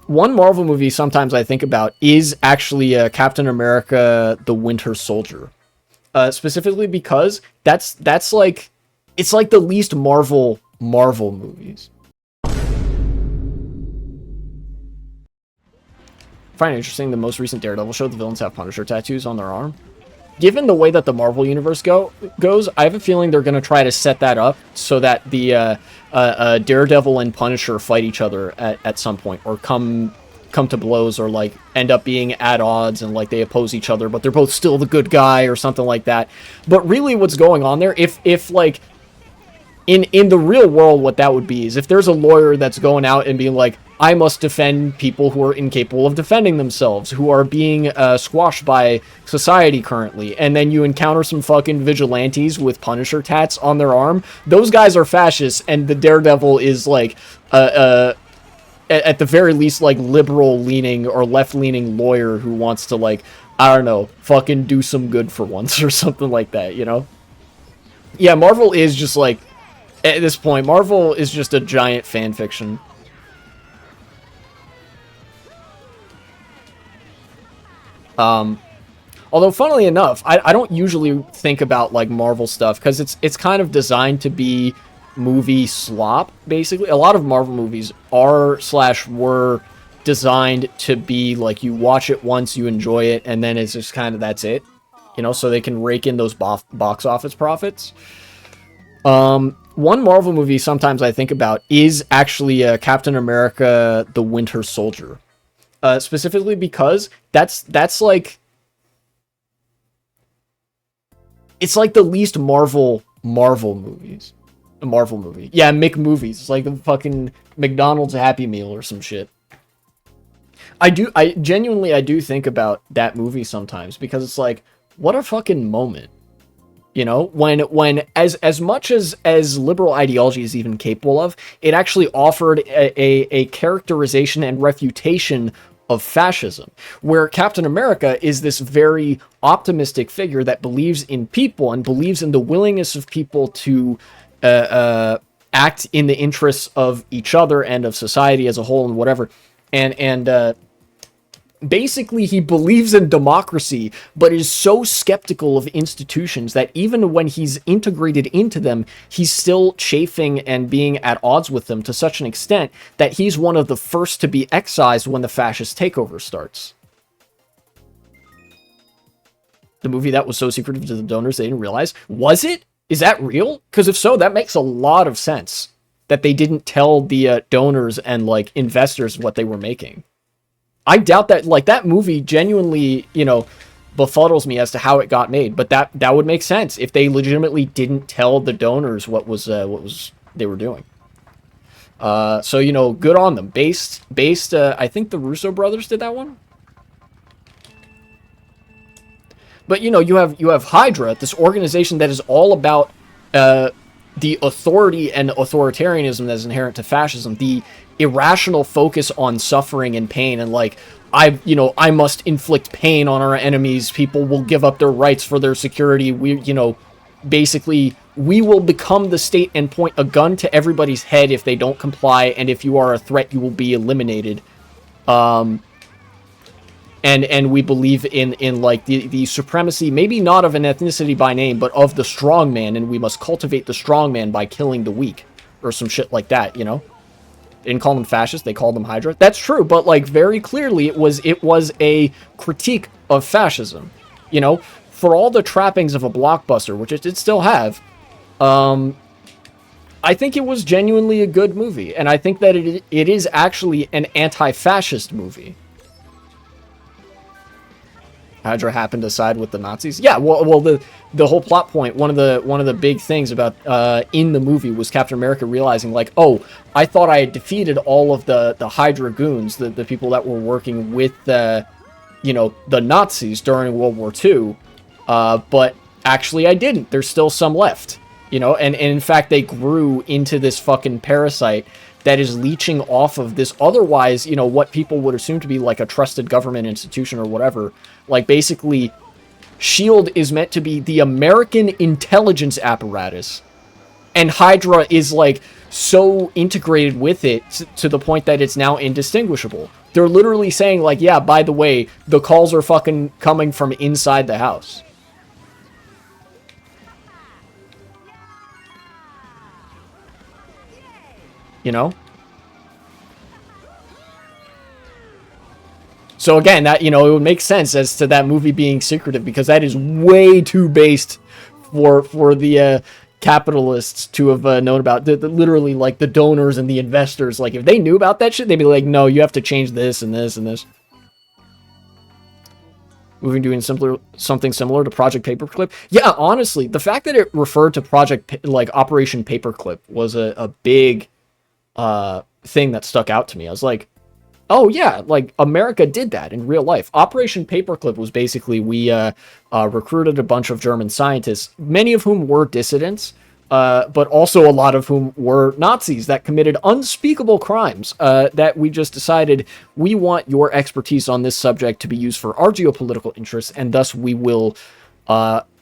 One Marvel movie sometimes I think about is actually Captain America: The Winter Soldier, specifically because that's like it's like the least Marvel movies. I find it interesting the most recent Daredevil show, the villains have Punisher tattoos on their arm. Given the way that the Marvel universe goes, I have a feeling they're going to try to set that up so that the Daredevil and Punisher fight each other at some point, or come to blows, or like end up being at odds and like they oppose each other, but they're both still the good guy or something like that. But really, what's going on there? If like in the real world, what that would be is if there's a lawyer that's going out and being like, I must defend people who are incapable of defending themselves, who are being squashed by society currently, and then you encounter some fucking vigilantes with Punisher tats on their arm. Those guys are fascists, and the Daredevil is like at the very least like liberal leaning or left leaning lawyer who wants to, like, I don't know, fucking do some good for once or something like that, you know? Yeah, Marvel is just like, at this point, Marvel is just a giant fan fiction. Although, funnily enough, I don't usually think about like Marvel stuff because it's kind of designed to be movie slop. Basically, a lot of Marvel movies were designed to be like, you watch it once, you enjoy it, and then it's just kind of that's it, you know, so they can rake in those box office profits. One Marvel movie sometimes I think about is actually Captain America: The Winter Soldier, specifically because that's like, it's like the least Marvel movies. A Marvel movie. Yeah, McMovies. It's like the fucking McDonald's Happy Meal or some shit. I genuinely think about that movie sometimes because it's like, what a fucking moment. You know, when as much as liberal ideology is even capable of, it actually offered a characterization and refutation of fascism, where Captain America is this very optimistic figure that believes in people and believes in the willingness of people to act in the interests of each other and of society as a whole and whatever. And basically, he believes in democracy, but is so skeptical of institutions that even when he's integrated into them, he's still chafing and being at odds with them to such an extent that he's one of the first to be excised when the fascist takeover starts. The movie that was so secretive to the donors they didn't realize. Was it? Is that real? Because if so, that makes a lot of sense. That they didn't tell the donors and like investors what they were making. I doubt that, like, that movie genuinely, you know, befuddles me as to how it got made, but that would make sense if they legitimately didn't tell the donors what was they were doing. So, you know, good on them. Based I think the Russo brothers did that one. But, you know, you have Hydra, this organization that is all about the authority and authoritarianism that is inherent to fascism, the irrational focus on suffering and pain, and like, I must inflict pain on our enemies, people will give up their rights for their security, basically, we will become the state and point a gun to everybody's head if they don't comply, and if you are a threat, you will be eliminated. And we believe in like the supremacy, maybe not of an ethnicity by name, but of the strong man, and we must cultivate the strong man by killing the weak, or some shit like that, you know? They didn't call them fascists, they called them Hydra. That's true, but like very clearly it was a critique of fascism. You know, for all the trappings of a blockbuster, which it did still have, I think it was genuinely a good movie, and I think that it is actually an anti-fascist movie. Hydra happened to side with the Nazis. Yeah, well, the whole plot point, one of the big things about in the movie was Captain America realizing, like, oh, I thought I had defeated all of the Hydra goons, the people that were working with the Nazis during World War II, but actually I didn't. There's still some left, you know, and in fact they grew into this fucking parasite that is leeching off of this otherwise, you know, what people would assume to be like a trusted government institution or whatever. Like, basically, SHIELD is meant to be the American intelligence apparatus, and Hydra is like so integrated with it to the point that it's now indistinguishable. They're literally saying, like, yeah, by the way, the calls are fucking coming from inside the house. You know? So again, that, you know, it would make sense as to that movie being secretive, because that is way too based for the capitalists to have known about. Literally, like, the donors and the investors, like, if they knew about that shit, they'd be like, no, you have to change this and this and this. Moving to something similar to Project Paperclip. Yeah, honestly, the fact that it referred to Operation Paperclip was a big thing that stuck out to me. I was like, oh yeah, like, America did that in real life. Operation Paperclip was basically, we recruited a bunch of German scientists, many of whom were dissidents, but also a lot of whom were Nazis that committed unspeakable crimes, that we just decided, we want your expertise on this subject to be used for our geopolitical interests, and thus we will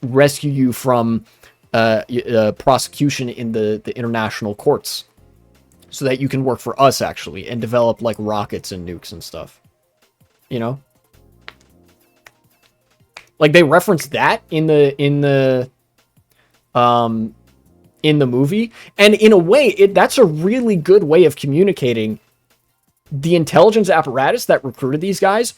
rescue you from prosecution in the international courts, so that you can work for us, actually, and develop, like, rockets and nukes and stuff. You know? Like, they referenced that in the movie, and in a way, that's a really good way of communicating. The intelligence apparatus that recruited these guys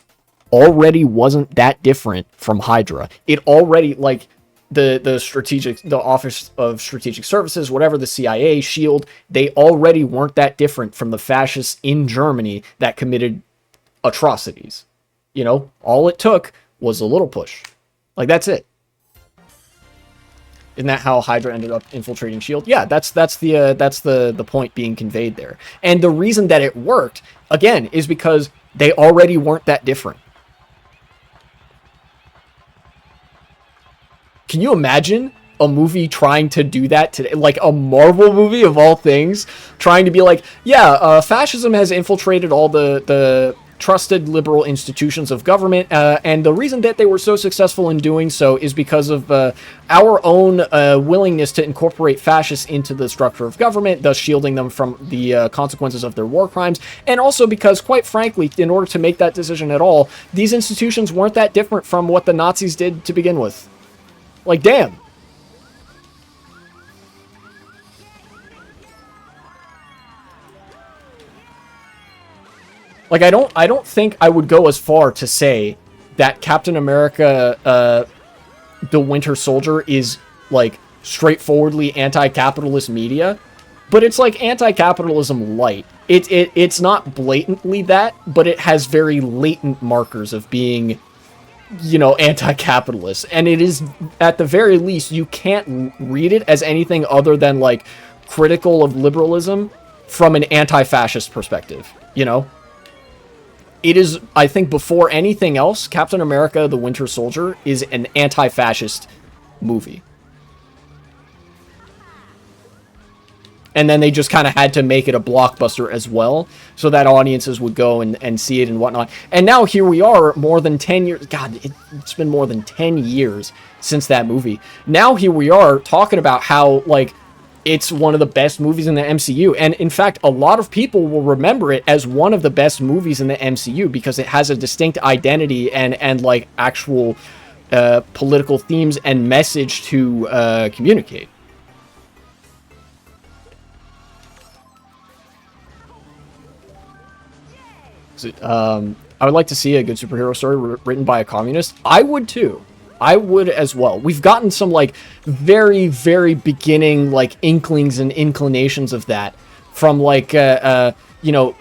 already wasn't that different from Hydra. It already, like, the Office of Strategic Services, whatever, the CIA, SHIELD, they already weren't that different from the fascists in Germany that committed atrocities. You know, all it took was a little push. Like, that's it. Isn't that how Hydra ended up infiltrating SHIELD? Yeah, that's the point being conveyed there. And the reason that it worked, again, is because they already weren't that different. Can you imagine a movie trying to do that today? Like, a Marvel movie, of all things, trying to be like, yeah, fascism has infiltrated all the trusted liberal institutions of government, and the reason that they were so successful in doing so is because of our own willingness to incorporate fascists into the structure of government, thus shielding them from the consequences of their war crimes, and also because, quite frankly, in order to make that decision at all, these institutions weren't that different from what the Nazis did to begin with. Like, damn. Like, I don't think I would go as far to say that Captain America, the Winter Soldier, is, like, straightforwardly anti-capitalist media, but it's like anti-capitalism light. It's not blatantly that, but it has very latent markers of being, you know, anti-capitalist. And it is, at the very least, you can't read it as anything other than, like, critical of liberalism from an anti-fascist perspective, you know? It is, I think, before anything else, Captain America, the Winter Soldier is an anti-fascist movie. And then they just kind of had to make it a blockbuster as well, so that audiences would go and see it and whatnot. And now here we are, more than 10 years... God, it's been more than 10 years since that movie. Now here we are talking about how, like, it's one of the best movies in the MCU. And in fact, a lot of people will remember it as one of the best movies in the MCU because it has a distinct identity and like, actual political themes and message to communicate. I would like to see a good superhero story written by a communist. I would too. I would as well. We've gotten some, like, very, very beginning, like, inklings and inclinations of that from, like, you know,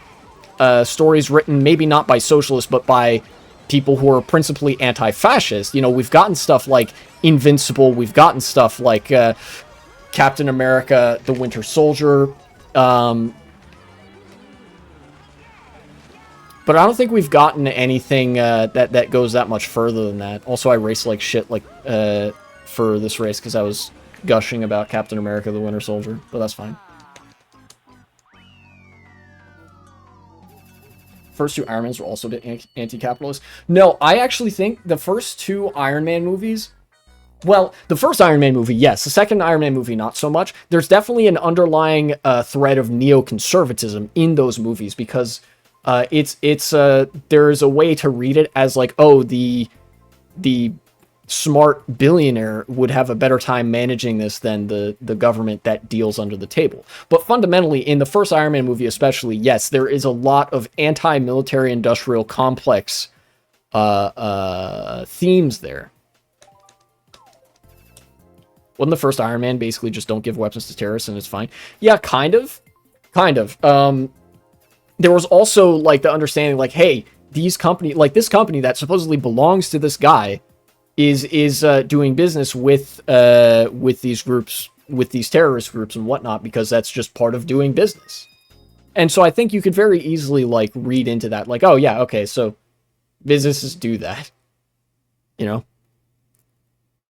stories written maybe not by socialists, but by people who are principally anti-fascist. You know, we've gotten stuff like Invincible. We've gotten stuff like Captain America, the Winter Soldier. But I don't think we've gotten anything that goes that much further than that. Also, I raced like shit for this race because I was gushing about Captain America, the Winter Soldier. But that's fine. First two Iron Mans were also anti-capitalist. No, I actually think the first two Iron Man movies Well, the first Iron Man movie, yes. The second Iron Man movie, not so much. There's definitely an underlying thread of neoconservatism in those movies because there's a way to read it as like, oh, the smart billionaire would have a better time managing this than the government that deals under the table. But fundamentally, in the first Iron Man movie especially, yes, there is a lot of anti-military industrial complex themes there. Wasn't the first Iron Man basically just don't give weapons to terrorists and it's fine? Yeah, kind of. Kind of. There was also, like, the understanding, like, hey, this company that supposedly belongs to this guy is doing business with these groups, with these terrorist groups and whatnot, because that's just part of doing business. And so I think you could very easily, like, read into that, like, oh, yeah, okay, so businesses do that. You know?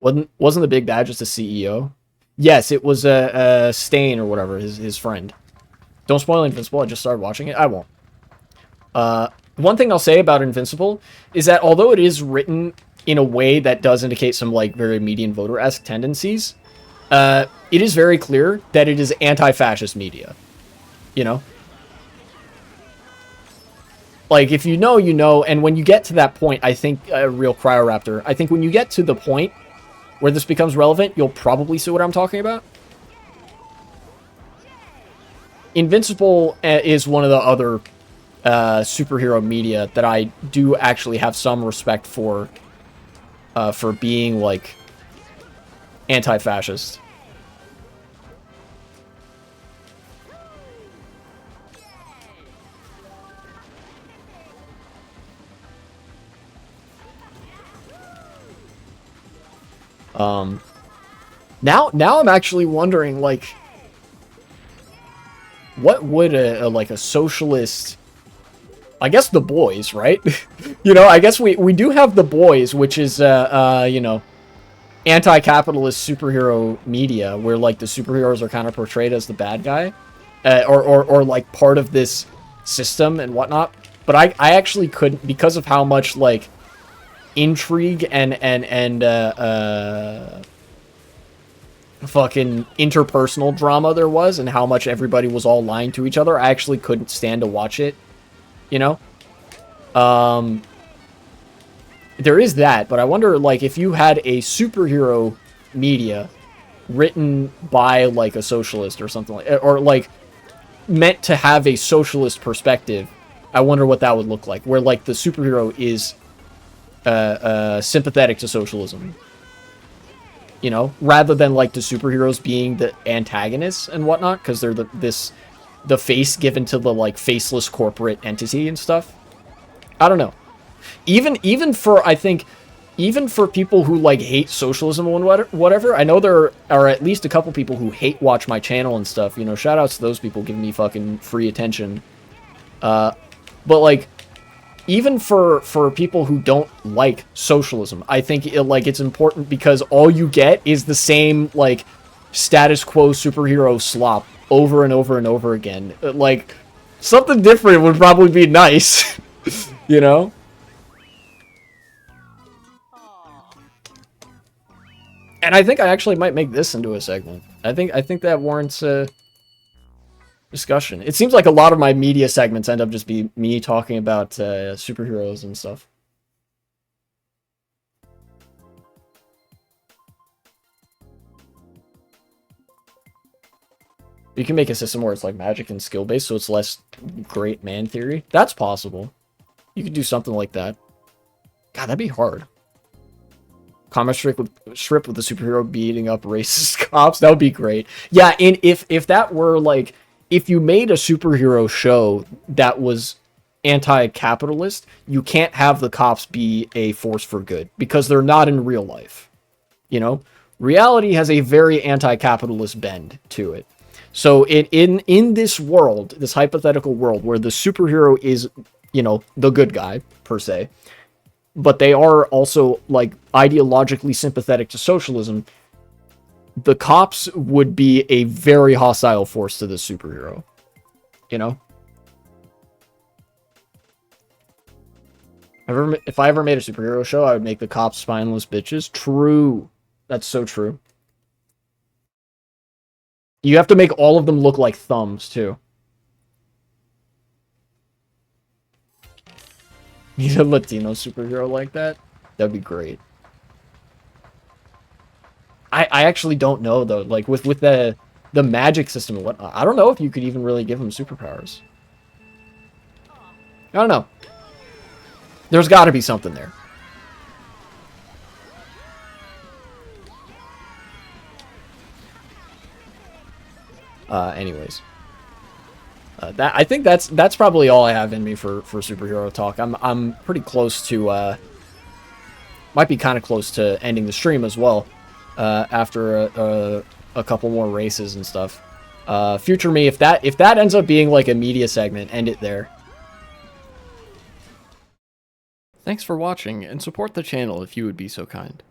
Wasn't the big bad just a CEO? Yes, it was Stain or whatever, his friend. Don't spoil Invincible, I just started watching it. I won't. One thing I'll say about Invincible is that although it is written in a way that does indicate some, like, very median voter-esque tendencies, it is very clear that it is anti-fascist media. You know? Like, if you know, you know, and when you get to that point, I think, Real Cryoraptor, I think when you get to the point where this becomes relevant, you'll probably see what I'm talking about. Invincible is one of the other superhero media that I do actually have some respect for being, like, anti-fascist. Now I'm actually wondering, like, what would a socialist... I guess The Boys, right? You know, I guess we do have The Boys, which is, you know, anti-capitalist superhero media, where, like, the superheroes are kind of portrayed as the bad guy, or like, part of this system and whatnot. But I actually couldn't, because of how much, like, intrigue and fucking interpersonal drama there was, and how much everybody was all lying to each other, I actually couldn't stand to watch it, you know? There is that, but I wonder, like, if you had a superhero media written by, like, a socialist or something, like, or, like, meant to have a socialist perspective, I wonder what that would look like, where, like, the superhero is sympathetic to socialism. You know, rather than, like, the superheroes being the antagonists and whatnot, because they're the face given to the, like, faceless corporate entity and stuff. I don't know. Even for, I think, even for people who, like, hate socialism and whatever, I know there are at least a couple people who hate watch my channel and stuff. You know, shout outs to those people giving me fucking free attention. But, like, even for people who don't like socialism, I think it's important, because all you get is the same, like, status quo superhero slop over and over and over again. Like, something different would probably be nice, you know? And I think I actually might make this into a segment. I think that warrants a discussion. It seems like a lot of my media segments end up just be me talking about superheroes and stuff. You can make a system where it's like magic and skill based, so it's less great man theory. That's possible. You could do something like that. God, that'd be hard. Comic strip with the superhero beating up racist cops. That would be great. Yeah, and if that were, like, if you made a superhero show that was anti-capitalist, you can't have the cops be a force for good, because they're not in real life. You know? Reality has a very anti-capitalist bend to it. So in this world, this hypothetical world where the superhero is, you know, the good guy, per se, but they are also, like, ideologically sympathetic to socialism, the cops would be a very hostile force to the superhero. You know? If I ever made a superhero show, I would make the cops spineless bitches. True. That's so true. You have to make all of them look like thumbs, too. Need a Latino superhero like that? That'd be great. I actually don't know, though. Like, with the magic system and whatnot, I don't know if you could even really give him superpowers. I don't know. There's got to be something there. Anyways. I think that's probably all I have in me for superhero talk. I'm pretty close to might be kind of close to ending the stream as well after a couple more races and stuff. Future me, if that ends up being like a media segment, end it there. Thanks for watching, and support the channel if you would be so kind.